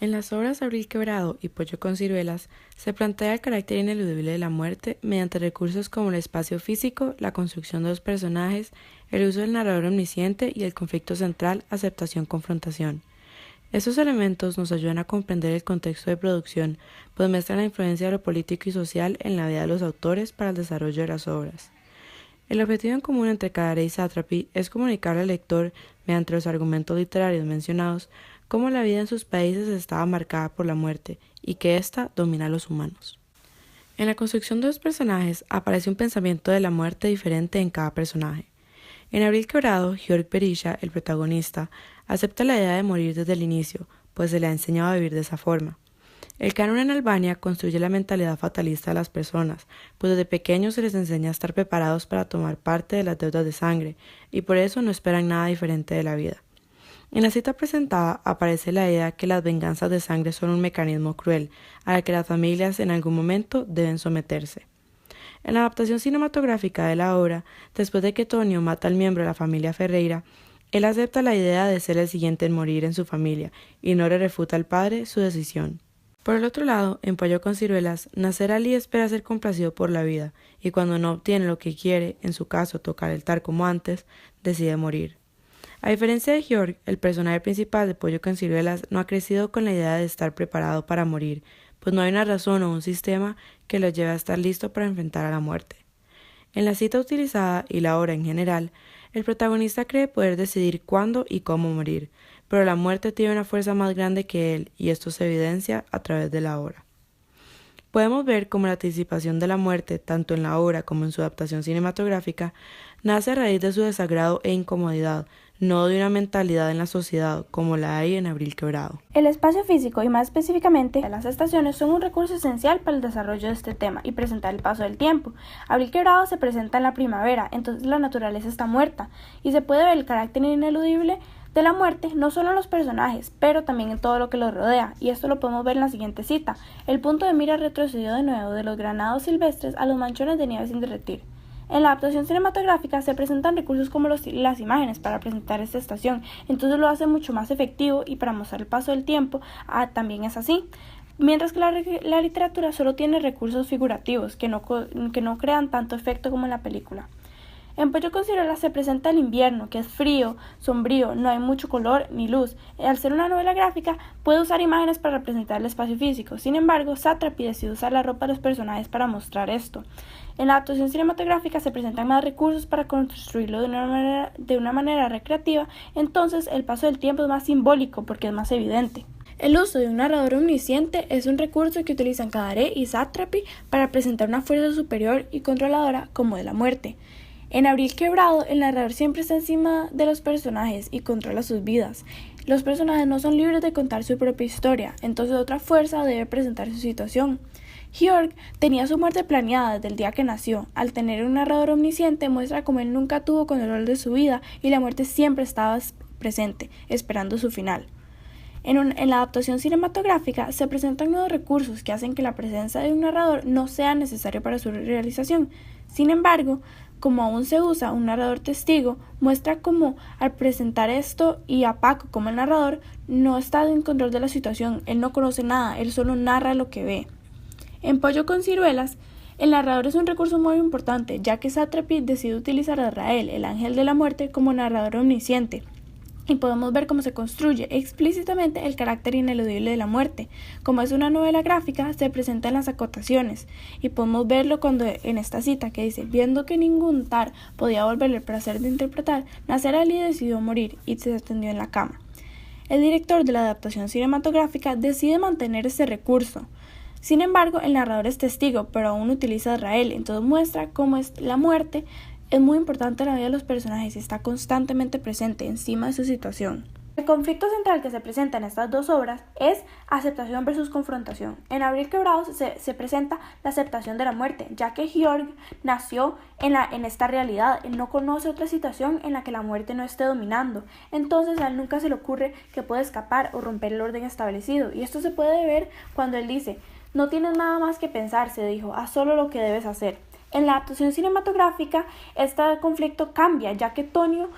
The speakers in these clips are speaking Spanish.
En las obras Abril Quebrado y Pollo con ciruelas se plantea el carácter ineludible de la muerte mediante recursos como el espacio físico, la construcción de los personajes, el uso del narrador omnisciente y el conflicto central aceptación-confrontación. Estos elementos nos ayudan a comprender el contexto de producción, pues muestran la influencia de lo político y social en la vida de los autores para el desarrollo de las obras. El objetivo en común entre Cadaré y Satrapi es comunicarle al lector, mediante los argumentos literarios mencionados, cómo la vida en sus países estaba marcada por la muerte y que ésta domina a los humanos. En la construcción de los personajes aparece un pensamiento de la muerte diferente en cada personaje. En Abril Quebrado, Georg Berisha, el protagonista, acepta la idea de morir desde el inicio, pues se le ha enseñado a vivir de esa forma. El canon en Albania construye la mentalidad fatalista de las personas, pues desde pequeños se les enseña a estar preparados para tomar parte de las deudas de sangre, y por eso no esperan nada diferente de la vida. En la cita presentada aparece la idea que las venganzas de sangre son un mecanismo cruel, a la que las familias en algún momento deben someterse. En la adaptación cinematográfica de la obra, después de que Tonio mata al miembro de la familia Ferreira, él acepta la idea de ser el siguiente en morir en su familia, y no le refuta al padre su decisión. Por el otro lado, en Pollo con ciruelas, Nasser Ali espera ser complacido por la vida, y cuando no obtiene lo que quiere, en su caso tocar el tar como antes, decide morir. A diferencia de Georg, el personaje principal de Pollo con ciruelas no ha crecido con la idea de estar preparado para morir, pues no hay una razón o un sistema que lo lleve a estar listo para enfrentar a la muerte. En la cita utilizada y la obra en general, el protagonista cree poder decidir cuándo y cómo morir, pero la muerte tiene una fuerza más grande que él y esto se evidencia a través de la obra. Podemos ver cómo la anticipación de la muerte, tanto en la obra como en su adaptación cinematográfica, nace a raíz de su desagrado e incomodidad, no de una mentalidad en la sociedad como la hay en Abril Quebrado. El espacio físico y más específicamente las estaciones son un recurso esencial para el desarrollo de este tema y presentar el paso del tiempo. Abril Quebrado se presenta en la primavera, entonces la naturaleza está muerta y se puede ver el carácter ineludible de la muerte no solo en los personajes, pero también en todo lo que los rodea, y esto lo podemos ver en la siguiente cita. El punto de mira retrocedió de nuevo de los granados silvestres a los manchones de nieve sin derretir. En la adaptación cinematográfica se presentan recursos como las imágenes para presentar esta estación, entonces lo hace mucho más efectivo y para mostrar el paso del tiempo también es así. Mientras que la literatura solo tiene recursos figurativos que no crean tanto efecto como en la película. En Pollo con ciruelas se presenta el invierno, que es frío, sombrío, no hay mucho color ni luz. Al ser una novela gráfica, puede usar imágenes para representar el espacio físico. Sin embargo, Satrapi decide usar la ropa de los personajes para mostrar esto. En la adaptación cinematográfica se presentan más recursos para construirlo de una manera recreativa, entonces el paso del tiempo es más simbólico porque es más evidente. El uso de un narrador omnisciente es un recurso que utilizan Cadaré y Satrapi para presentar una fuerza superior y controladora como de la muerte. En Abril Quebrado, el narrador siempre está encima de los personajes y controla sus vidas. Los personajes no son libres de contar su propia historia, entonces otra fuerza debe presentar su situación. Georg tenía su muerte planeada desde el día que nació. Al tener un narrador omnisciente muestra cómo él nunca tuvo control de su vida y la muerte siempre estaba presente, esperando su final. En la adaptación cinematográfica se presentan nuevos recursos que hacen que la presencia de un narrador no sea necesario para su realización. Sin embargo, como aún se usa un narrador testigo, muestra cómo al presentar esto y a Paco como el narrador no está en control de la situación, él no conoce nada, él solo narra lo que ve. En Pollo con ciruelas, el narrador es un recurso muy importante, ya que Satrapi decide utilizar a Rael, el ángel de la muerte, como narrador omnisciente. Y podemos ver cómo se construye explícitamente el carácter ineludible de la muerte. Como es una novela gráfica, se presenta en las acotaciones, y podemos verlo cuando en esta cita que dice, viendo que ningún tar podía volverle el placer de interpretar, Nasser Ali decidió morir y se tendió en la cama. El director de la adaptación cinematográfica decide mantener este recurso. Sin embargo, el narrador es testigo, pero aún utiliza a Rael, entonces muestra cómo es la muerte es muy importante en la vida de los personajes y está constantemente presente encima de su situación. El conflicto central que se presenta en estas dos obras es aceptación versus confrontación. En Abril Quebrado se presenta la aceptación de la muerte, ya que Georg nació en esta realidad, él no conoce otra situación en la que la muerte no esté dominando, entonces a él nunca se le ocurre que puede escapar o romper el orden establecido, y esto se puede ver cuando él dice, no tienes nada más que pensar, se dijo, haz solo lo que debes hacer. En la adaptación cinematográfica, este conflicto cambia, ya que Tonio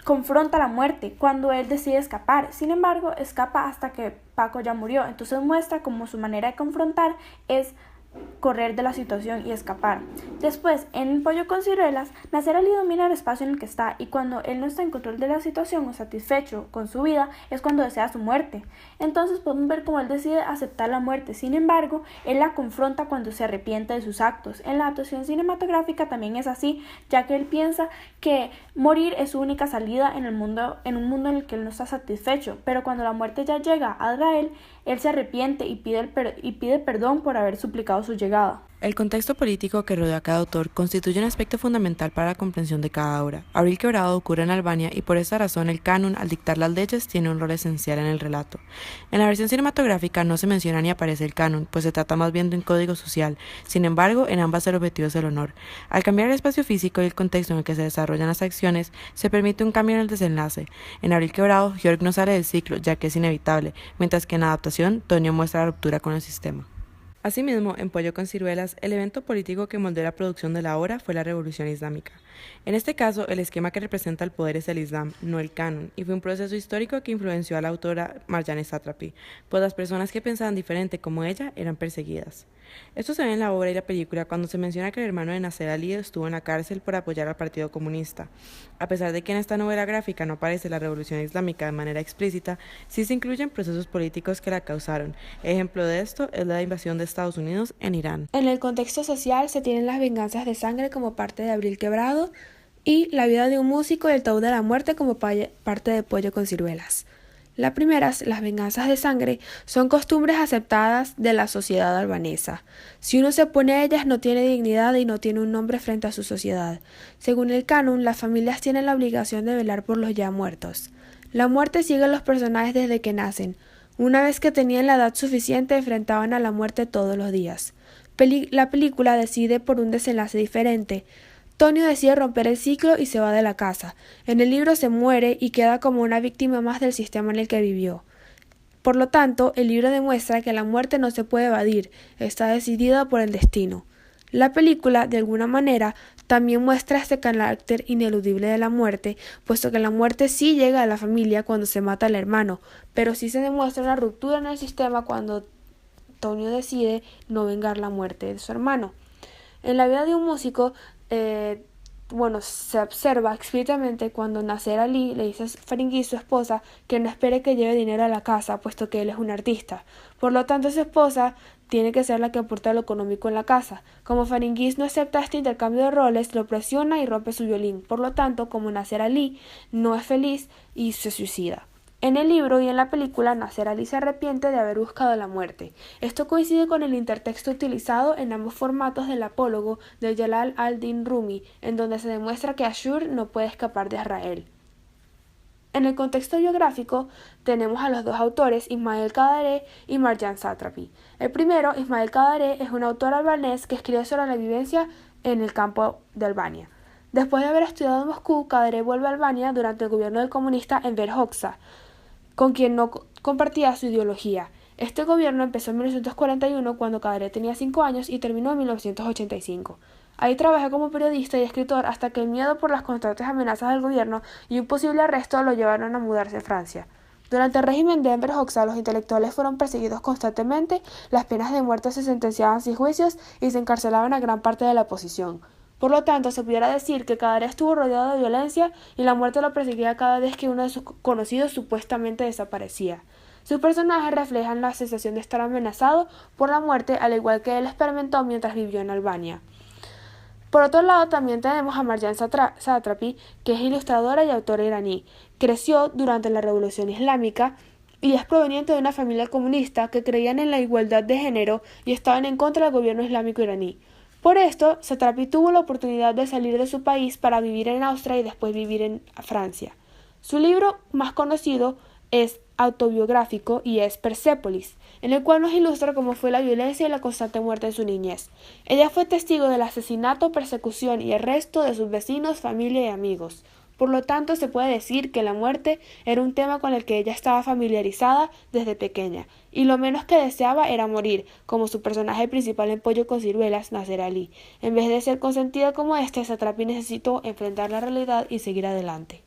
confronta la muerte cuando él decide escapar. Sin embargo, escapa hasta que Paco ya murió. Entonces muestra como su manera de confrontar es correr de la situación y escapar. Después, en El pollo con ciruelas, Nacer Ali domina el espacio en el que está, y cuando él no está en control de la situación o satisfecho con su vida, es cuando desea su muerte. Entonces podemos ver cómo él decide aceptar la muerte. Sin embargo, él la confronta cuando se arrepiente de sus actos. En la actuación cinematográfica también es así, ya que él piensa que morir es su única salida en un mundo en el que él no está satisfecho, pero cuando la muerte ya llega a Azrael, él se arrepiente y pide perdón por haber suplicado su llegada. El contexto político que rodea a cada autor constituye un aspecto fundamental para la comprensión de cada obra. Abril Quebrado ocurre en Albania y por esta razón el canon, al dictar las leyes, tiene un rol esencial en el relato. En la versión cinematográfica no se menciona ni aparece el canon, pues se trata más bien de un código social. Sin embargo, en ambas el objetivo es el honor. Al cambiar el espacio físico y el contexto en el que se desarrollan las acciones, se permite un cambio en el desenlace. En Abril Quebrado, Georg no sale del ciclo, ya que es inevitable, mientras que en la adaptación, Tonio muestra la ruptura con el sistema. Asimismo, en Pollo con ciruelas, el evento político que moldeó la producción de la obra fue la Revolución Islámica. En este caso, el esquema que representa el poder es el Islam, no el canon, y fue un proceso histórico que influenció a la autora Marjane Satrapi, pues las personas que pensaban diferente como ella eran perseguidas. Esto se ve en la obra y la película cuando se menciona que el hermano de Nacer Ali estuvo en la cárcel por apoyar al Partido Comunista. A pesar de que en esta novela gráfica no aparece la Revolución Islámica de manera explícita, sí se incluyen procesos políticos que la causaron. Ejemplo de esto es la invasión de Estados Unidos en Irán. En el contexto social se tienen las venganzas de sangre como parte de Abril Quebrado y la vida de un músico y el tabú de la muerte como parte de Pollo con ciruelas. La primera, las venganzas de sangre, son costumbres aceptadas de la sociedad albanesa. Si uno se opone a ellas no tiene dignidad y no tiene un nombre frente a su sociedad. Según el canon, las familias tienen la obligación de velar por los ya muertos. La muerte sigue a los personajes desde que nacen. Una vez que tenían la edad suficiente, enfrentaban a la muerte todos los días. La película decide por un desenlace diferente. Tonio decide romper el ciclo y se va de la casa. En el libro se muere y queda como una víctima más del sistema en el que vivió. Por lo tanto, el libro demuestra que la muerte no se puede evadir, está decidida por el destino. La película, de alguna manera, también muestra este carácter ineludible de la muerte, puesto que la muerte sí llega a la familia cuando se mata al hermano, pero sí se demuestra una ruptura en el sistema cuando Tonio decide no vengar la muerte de su hermano. En la vida de un músico, se observa explícitamente cuando Nacer Ali le dice a Faringiz, su esposa, que no espere que lleve dinero a la casa, puesto que él es un artista. Por lo tanto, su esposa tiene que ser la que aporta lo económico en la casa. Como Faringiz no acepta este intercambio de roles, lo presiona y rompe su violín. Por lo tanto, como Nacer Ali no es feliz y se suicida. En el libro y en la película, Nacer Ali se arrepiente de haber buscado la muerte. Esto coincide con el intertexto utilizado en ambos formatos del apólogo de Jalal al-Din Rumi, en donde se demuestra que Ashur no puede escapar de Azrael. En el contexto biográfico, tenemos a los dos autores, Ismail Kadare y Marjane Satrapi. El primero, Ismail Kadare, es un autor albanés que escribe sobre la vivencia en el campo de Albania. Después de haber estudiado en Moscú, Kadare vuelve a Albania durante el gobierno del comunista Enver Hoxha, con quien no compartía su ideología. Este gobierno empezó en 1941 cuando Kadare tenía 5 años y terminó en 1985. Ahí trabajó como periodista y escritor hasta que el miedo por las constantes amenazas del gobierno y un posible arresto lo llevaron a mudarse a Francia. Durante el régimen de Enver Hoxha, los intelectuales fueron perseguidos constantemente, las penas de muerte se sentenciaban sin juicios y se encarcelaban a gran parte de la oposición. Por lo tanto, se pudiera decir que Kadare estuvo rodeado de violencia y la muerte lo perseguía cada vez que uno de sus conocidos supuestamente desaparecía. Sus personajes reflejan la sensación de estar amenazado por la muerte, al igual que él experimentó mientras vivió en Albania. Por otro lado, también tenemos a Marjane Satrapi, que es ilustradora y autora iraní. Creció durante la Revolución Islámica y es proveniente de una familia comunista que creían en la igualdad de género y estaban en contra del gobierno islámico iraní. Por esto, Satrapi tuvo la oportunidad de salir de su país para vivir en Austria y después vivir en Francia. Su libro más conocido es autobiográfico y es Persépolis, en el cual nos ilustra cómo fue la violencia y la constante muerte en su niñez. Ella fue testigo del asesinato, persecución y arresto de sus vecinos, familia y amigos. Por lo tanto, se puede decir que la muerte era un tema con el que ella estaba familiarizada desde pequeña, y lo menos que deseaba era morir, como su personaje principal en Pollo con ciruelas, Nacer Ali. En vez de ser consentida como Satrapi necesitó enfrentar la realidad y seguir adelante.